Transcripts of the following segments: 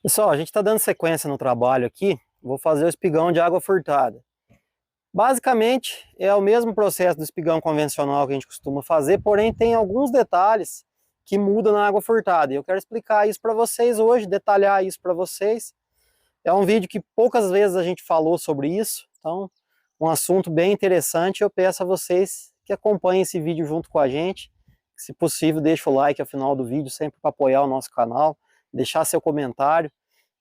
Pessoal, a gente está dando sequência no trabalho aqui. Vou fazer o espigão de água furtada. Basicamente, é o mesmo processo do espigão convencional que a gente costuma fazer, porém tem alguns detalhes que mudam na água furtada. E eu quero explicar isso para vocês hoje, detalhar isso para vocês. É um vídeo que poucas vezes a gente falou sobre isso, então um assunto bem interessante. Eu peço a vocês que acompanhem esse vídeo junto com a gente. Se possível, deixa o like ao final do vídeo, sempre para apoiar o nosso canal, deixar seu comentário.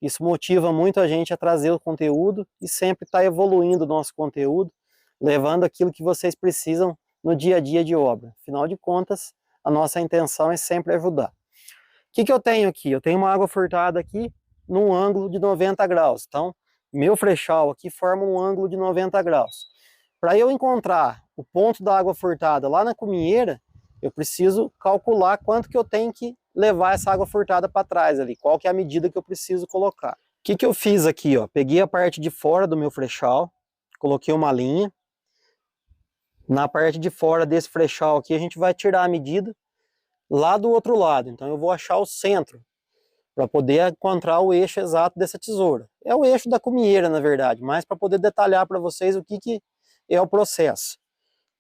Isso motiva muito a gente a trazer o conteúdo e sempre estar evoluindo o nosso conteúdo, levando aquilo que vocês precisam no dia a dia de obra. Afinal de contas, a nossa intenção é sempre ajudar. O que eu tenho aqui? Eu tenho uma água furtada aqui num ângulo de 90 graus. Então, meu frechal aqui forma um ângulo de 90 graus. Para eu encontrar o ponto da água furtada lá na cuminheira, eu preciso calcular quanto que eu tenho que levar essa água furtada para trás ali, qual que é a medida que eu preciso colocar. O que eu fiz aqui, ó? Peguei a parte de fora do meu frechal, coloquei uma linha. Na parte de fora desse frechal aqui, a gente vai tirar a medida lá do outro lado. Então eu vou achar o centro, para poder encontrar o eixo exato dessa tesoura. É o eixo da cuminheira, na verdade, mas para poder detalhar para vocês o que é o processo.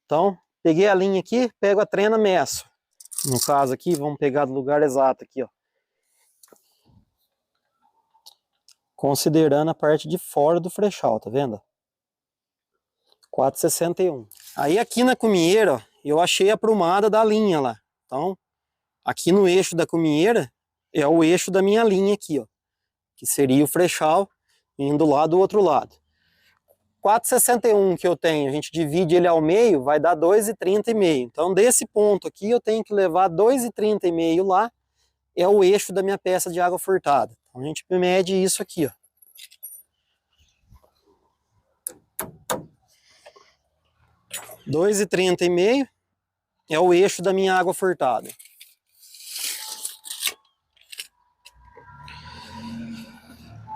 Então, peguei a linha aqui, pego a trena, meço. No caso aqui, vamos pegar do lugar exato aqui, ó. Considerando a parte de fora do frechal, tá vendo? 4,61. Aí aqui na cuminheira, ó, eu achei a aprumada da linha lá. Então, aqui no eixo da cuminheira, é o eixo da minha linha aqui, ó. Que seria o frechal indo lá do outro lado. 4,61 que eu tenho, a gente divide ele ao meio, vai dar 2,30,5. Então, desse ponto aqui, eu tenho que levar 2,30,5 lá, é o eixo da minha peça de água furtada. Então, a gente mede isso aqui, ó. 2,30,5 é o eixo da minha água furtada.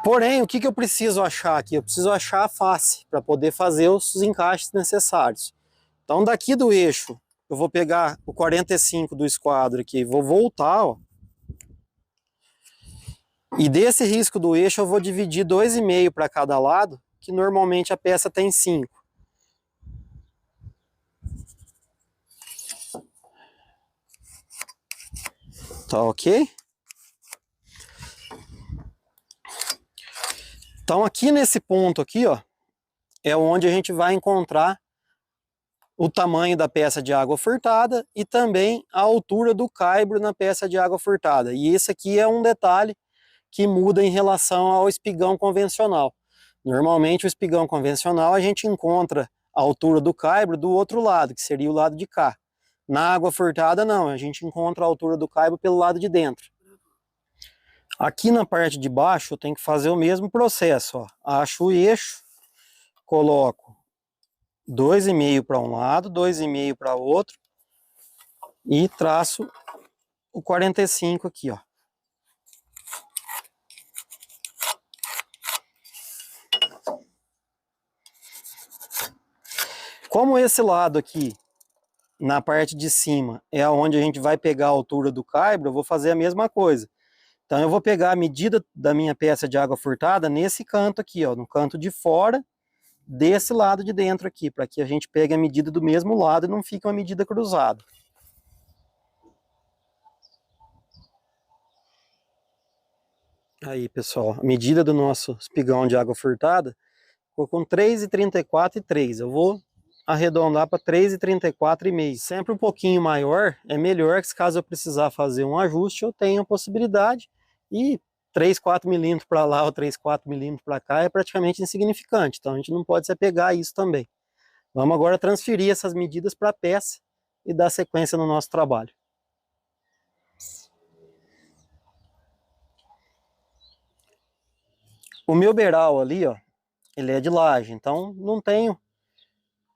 Porém, o que eu preciso achar aqui? Eu preciso achar a face para poder fazer os encaixes necessários. Então, daqui do eixo, eu vou pegar o 45 do esquadro aqui, vou voltar, ó. E desse risco do eixo eu vou dividir 2,5 para cada lado, que normalmente a peça tem 5. Tá ok? Então aqui nesse ponto aqui, ó, é onde a gente vai encontrar o tamanho da peça de água furtada e também a altura do caibro na peça de água furtada. E esse aqui é um detalhe que muda em relação ao espigão convencional. Normalmente o espigão convencional a gente encontra a altura do caibro do outro lado, que seria o lado de cá. Na água furtada não, a gente encontra a altura do caibro pelo lado de dentro. Aqui na parte de baixo eu tenho que fazer o mesmo processo, ó. Acho o eixo, coloco 2,5 para um lado, 2,5 para o outro e traço o 45 aqui, ó. Como esse lado aqui, na parte de cima, é onde a gente vai pegar a altura do caibro, eu vou fazer a mesma coisa. Então eu vou pegar a medida da minha peça de água furtada nesse canto aqui, ó, no canto de fora, desse lado de dentro aqui, para que a gente pegue a medida do mesmo lado e não fique uma medida cruzada. Aí, pessoal, a medida do nosso espigão de água furtada ficou com 3,34 e 3. Eu vou arredondar para 3,34,5. Sempre um pouquinho maior é melhor, que caso eu precisar fazer um ajuste, eu tenho a possibilidade. E 3, 4 milímetros para lá ou 3, 4 milímetros para cá é praticamente insignificante. Então a gente não pode se apegar a isso também. Vamos agora transferir essas medidas para a peça e dar sequência no nosso trabalho. O meu beiral ali, ó, ele é de laje, então não tenho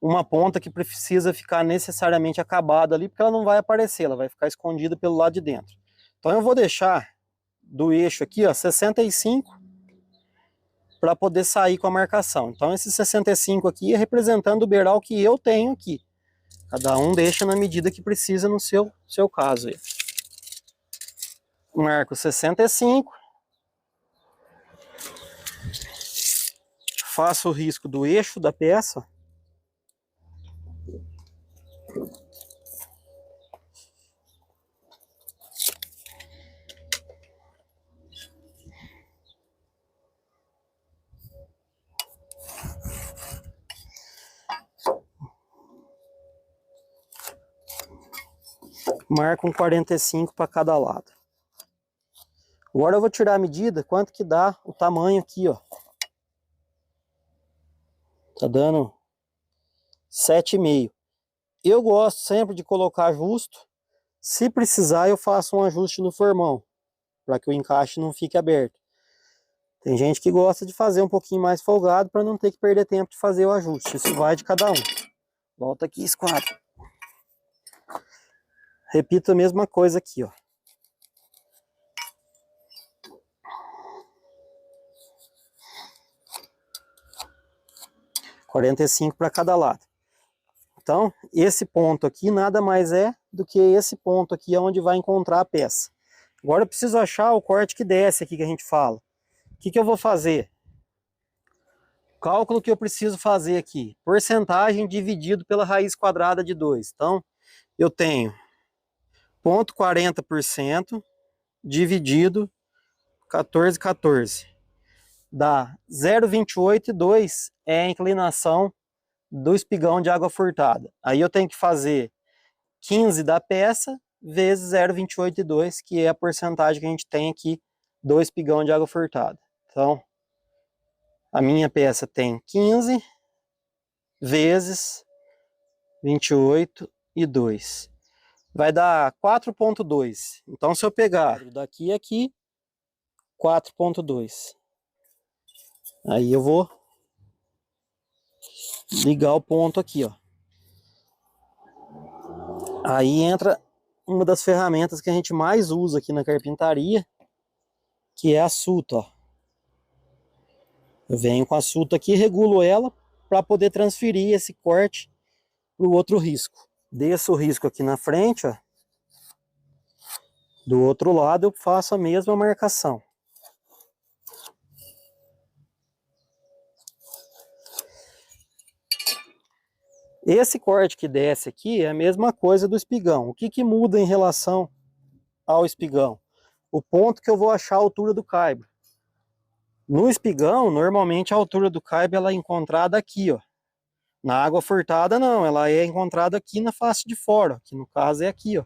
uma ponta que precisa ficar necessariamente acabada ali, porque ela não vai aparecer, ela vai ficar escondida pelo lado de dentro. Então eu vou deixar do eixo aqui, ó, 65 para poder sair com a marcação. Então esse 65 aqui é representando o beiral que eu tenho aqui. Cada um deixa na medida que precisa no seu caso aí. Marco 65. faço o risco do eixo da peça. Marco um 45 para cada lado. Agora eu vou tirar a medida, quanto que dá o tamanho aqui, ó. Tá dando 7,5. Eu gosto sempre de colocar justo. Se precisar, eu faço um ajuste no formão, para que o encaixe não fique aberto. Tem gente que gosta de fazer um pouquinho mais folgado, para não ter que perder tempo de fazer o ajuste. Isso vai de cada um. Volta aqui, esquadro. Repito a mesma coisa aqui, ó. (45 para cada lado). Então, esse ponto aqui nada mais é do que esse ponto aqui onde vai encontrar a peça. Agora eu preciso achar o corte que desce aqui que a gente fala. O que eu vou fazer? O cálculo que eu preciso fazer aqui. Porcentagem dividido pela raiz quadrada de 2. Então, eu tenho 0,40% dividido 14,14. Dá 0,28,2 é a inclinação do espigão de água furtada. Aí eu tenho que fazer 15 da peça vezes 0,28,2, que é a porcentagem que a gente tem aqui do espigão de água furtada. Então, a minha peça tem 15 vezes 28,2. Vai dar 4,2. Então, se eu pegar daqui a aqui, 4,2. Aí eu vou ligar o ponto aqui, ó. Aí entra uma das ferramentas que a gente mais usa aqui na carpintaria, que é a suta, ó. Eu venho com a suta aqui, regulo ela para poder transferir esse corte para o outro risco. Desço o risco aqui na frente, ó. Do outro lado eu faço a mesma marcação. Esse corte que desce aqui é a mesma coisa do espigão. O que muda em relação ao espigão? O ponto que eu vou achar a altura do caibro. No espigão, normalmente a altura do caibro ela é encontrada aqui, ó. Na água furtada não, ela é encontrada aqui na face de fora, que no caso é aqui, ó.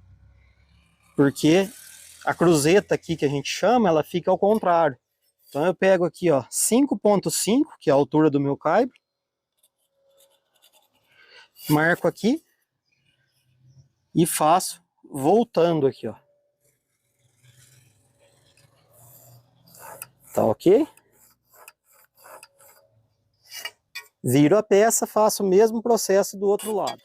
Porque a cruzeta aqui que a gente chama, ela fica ao contrário. Então eu pego aqui, ó, 5,5, que é a altura do meu caibro. Marco aqui e faço voltando aqui, ó. Tá ok? Viro a peça, faço o mesmo processo do outro lado.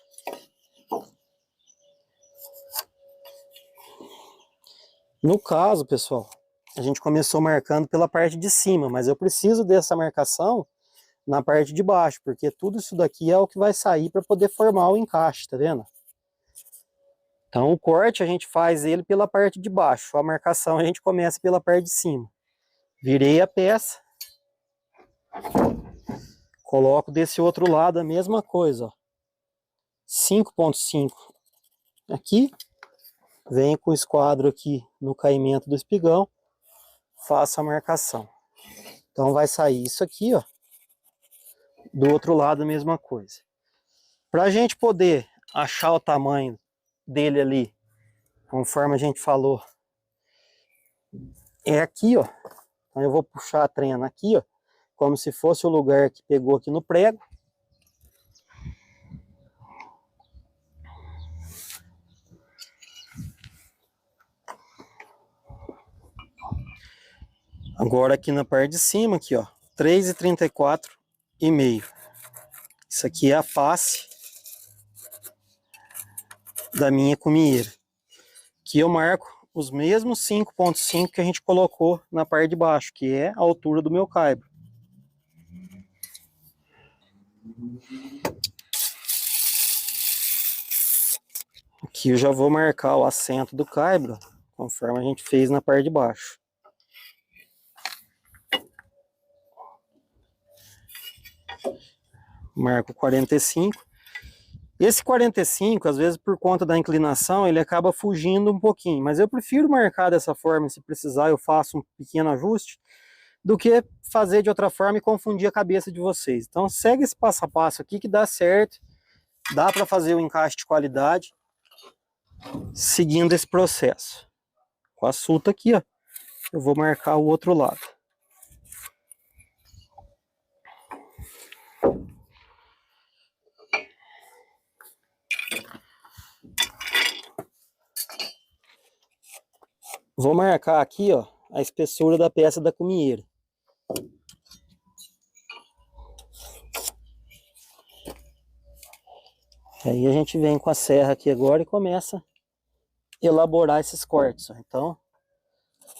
No caso, pessoal, a gente começou marcando pela parte de cima, mas eu preciso dessa marcação na parte de baixo, porque tudo isso daqui é o que vai sair para poder formar o encaixe, tá vendo? Então o corte a gente faz ele pela parte de baixo, a marcação a gente começa pela parte de cima. Virei a peça, coloco desse outro lado a mesma coisa, ó. 5,5 aqui, venho com o esquadro aqui no caimento do espigão, faço a marcação. Então vai sair isso aqui, ó. Do outro lado a mesma coisa. Para a gente poder achar o tamanho dele ali, conforme a gente falou, é aqui, ó. Então eu vou puxar a trena aqui, ó, como se fosse o lugar que pegou aqui no prego. Agora aqui na parte de cima, aqui, ó, 3,34,5. Isso aqui é a face da minha cumieira. Que eu marco os mesmos 5,5 que a gente colocou na parte de baixo, que é a altura do meu caibro. Aqui eu já vou marcar o assento do caibro, conforme a gente fez na parte de baixo. Marco 45. Esse 45, às vezes por conta da inclinação, ele acaba fugindo um pouquinho, mas eu prefiro marcar dessa forma, se precisar eu faço um pequeno ajuste, do que fazer de outra forma e confundir a cabeça de vocês. Então segue esse passo a passo aqui que dá certo, dá para fazer o encaixe de qualidade, seguindo esse processo. Com a suta aqui, ó, eu vou marcar o outro lado. Vou marcar aqui, ó, a espessura da peça da cumieira. Aí a gente vem com a serra aqui agora e começa a elaborar esses cortes, ó. Então,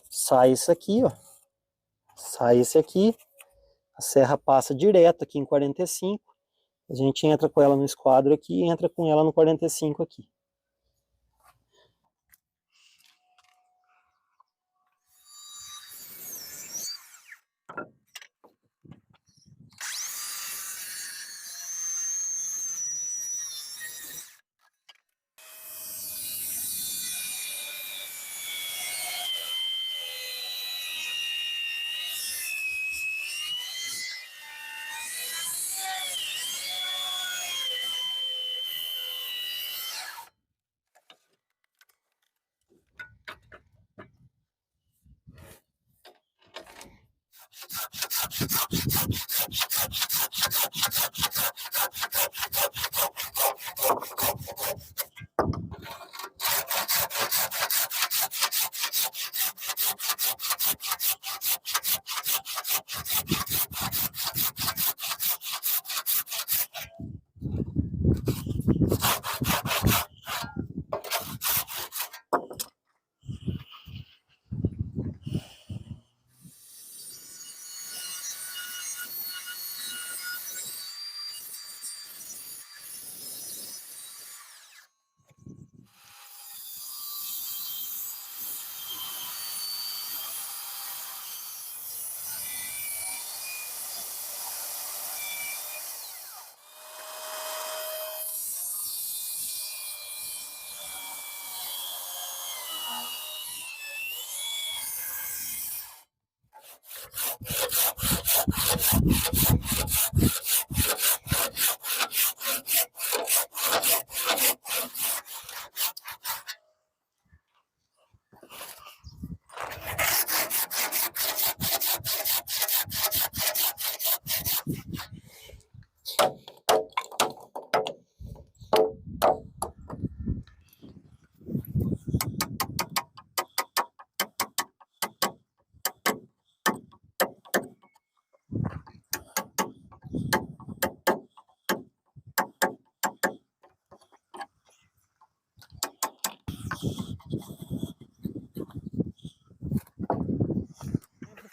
sai isso aqui, ó. Sai esse aqui. A serra passa direto aqui em 45. A gente entra com ela no esquadro aqui e entra com ela no 45 aqui.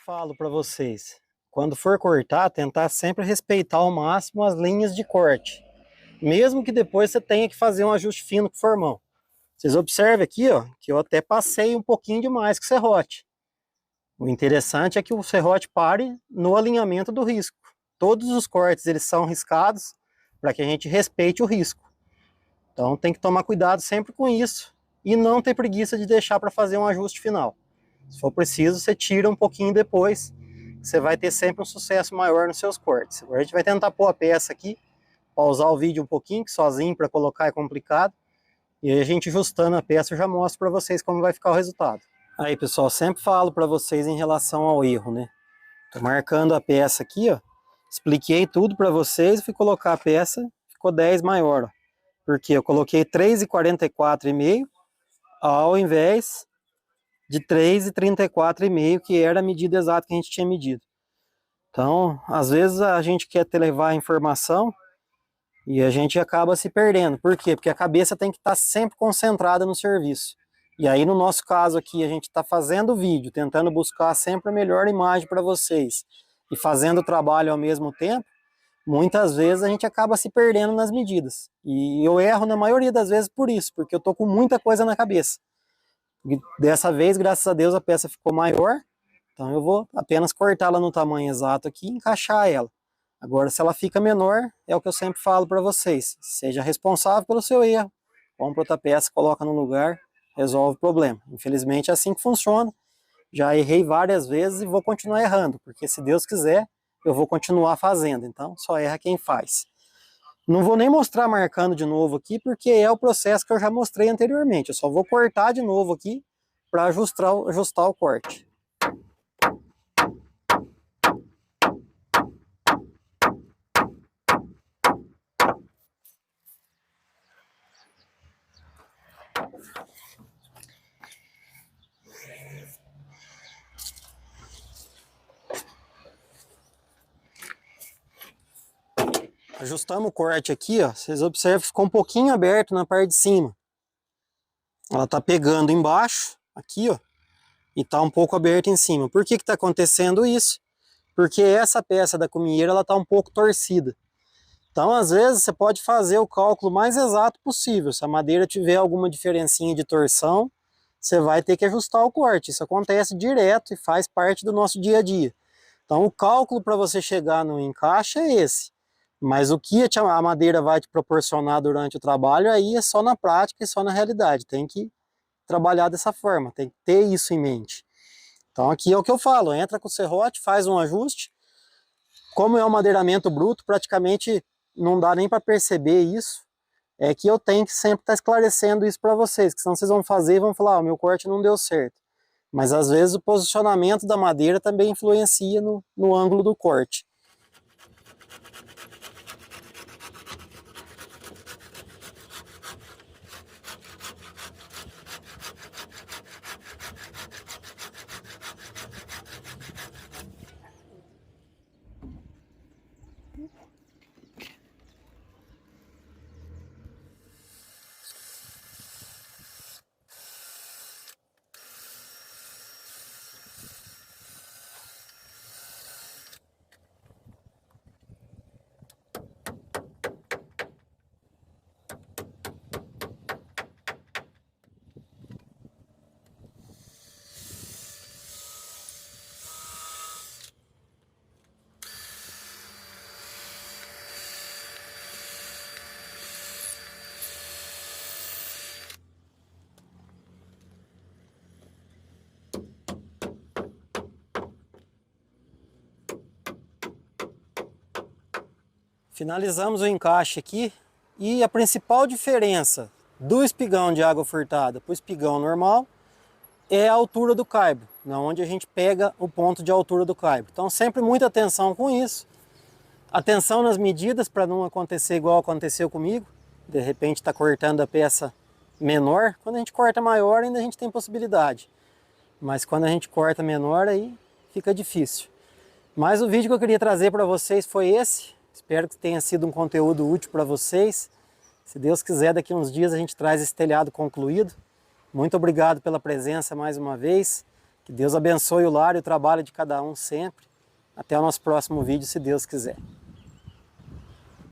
Falo para vocês, quando for cortar, tentar sempre respeitar ao máximo as linhas de corte, mesmo que depois você tenha que fazer um ajuste fino com o formão. Vocês observem aqui, ó, que eu até passei um pouquinho demais com o serrote. O interessante é que o serrote pare no alinhamento do risco. Todos os cortes eles são riscados para que a gente respeite o risco. Então tem que tomar cuidado sempre com isso e não ter preguiça de deixar para fazer um ajuste final. Se for preciso, você tira um pouquinho depois, você vai ter sempre um sucesso maior nos seus cortes. Agora a gente vai tentar pôr a peça aqui, pausar o vídeo um pouquinho, que sozinho para colocar é complicado. E aí a gente ajustando a peça eu já mostro para vocês como vai ficar o resultado. Aí pessoal, sempre falo para vocês em relação ao erro, né? Tô marcando a peça aqui, ó. Expliquei tudo para vocês, fui colocar a peça, ficou 10 maior, ó. Porque eu coloquei 3,44,5 ao invés de 3,34,5, que era a medida exata que a gente tinha medido. Então, às vezes a gente quer levar a informação e a gente acaba se perdendo. Por quê? Porque a cabeça tem que estar sempre concentrada no serviço. E aí, no nosso caso aqui, a gente está fazendo o vídeo, tentando buscar sempre a melhor imagem para vocês e fazendo o trabalho ao mesmo tempo. Muitas vezes a gente acaba se perdendo nas medidas. E eu erro na maioria das vezes por isso, porque eu tô com muita coisa na cabeça. E dessa vez, graças a Deus, a peça ficou maior, então eu vou apenas cortá-la no tamanho exato aqui e encaixar ela. Agora, se ela fica menor, é o que eu sempre falo para vocês, seja responsável pelo seu erro, compra outra peça, coloca no lugar, resolve o problema. Infelizmente é assim que funciona, já errei várias vezes e vou continuar errando, porque se Deus quiser, eu vou continuar fazendo, então só erra quem faz. Não vou nem mostrar marcando de novo aqui, porque é o processo que eu já mostrei anteriormente, eu só vou cortar de novo aqui para ajustar o corte. Ajustamos o corte aqui, ó. Vocês observam que ficou um pouquinho aberto na parte de cima. Ela tá pegando embaixo, aqui, ó, e tá um pouco aberta em cima. Por que que tá acontecendo isso? Porque essa peça da cumieira, ela tá um pouco torcida. Então, às vezes, você pode fazer o cálculo mais exato possível. Se a madeira tiver alguma diferencinha de torção, você vai ter que ajustar o corte. Isso acontece direto e faz parte do nosso dia a dia. Então, o cálculo para você chegar no encaixe é esse. Mas o que a madeira vai te proporcionar durante o trabalho, aí é só na prática e só na realidade. Tem que trabalhar dessa forma, tem que ter isso em mente. Então aqui é o que eu falo, entra com o serrote, faz um ajuste. Como é um madeiramento bruto, praticamente não dá nem para perceber isso. É que eu tenho que sempre estar esclarecendo isso para vocês, que senão vocês vão fazer e vão falar, o meu corte não deu certo. Mas às vezes o posicionamento da madeira também influencia no ângulo do corte. Finalizamos o encaixe aqui e a principal diferença do espigão de água furtada para o espigão normal é a altura do caibro, onde a gente pega o ponto de altura do caibro. Então sempre muita atenção com isso, atenção nas medidas para não acontecer igual aconteceu comigo, de repente está cortando a peça menor, quando a gente corta maior ainda a gente tem possibilidade, mas quando a gente corta menor aí fica difícil. Mas o vídeo que eu queria trazer para vocês foi esse. Espero que tenha sido um conteúdo útil para vocês. Se Deus quiser, daqui a uns dias a gente traz esse telhado concluído. Muito obrigado pela presença mais uma vez. Que Deus abençoe o lar e o trabalho de cada um sempre. Até o nosso próximo vídeo, se Deus quiser.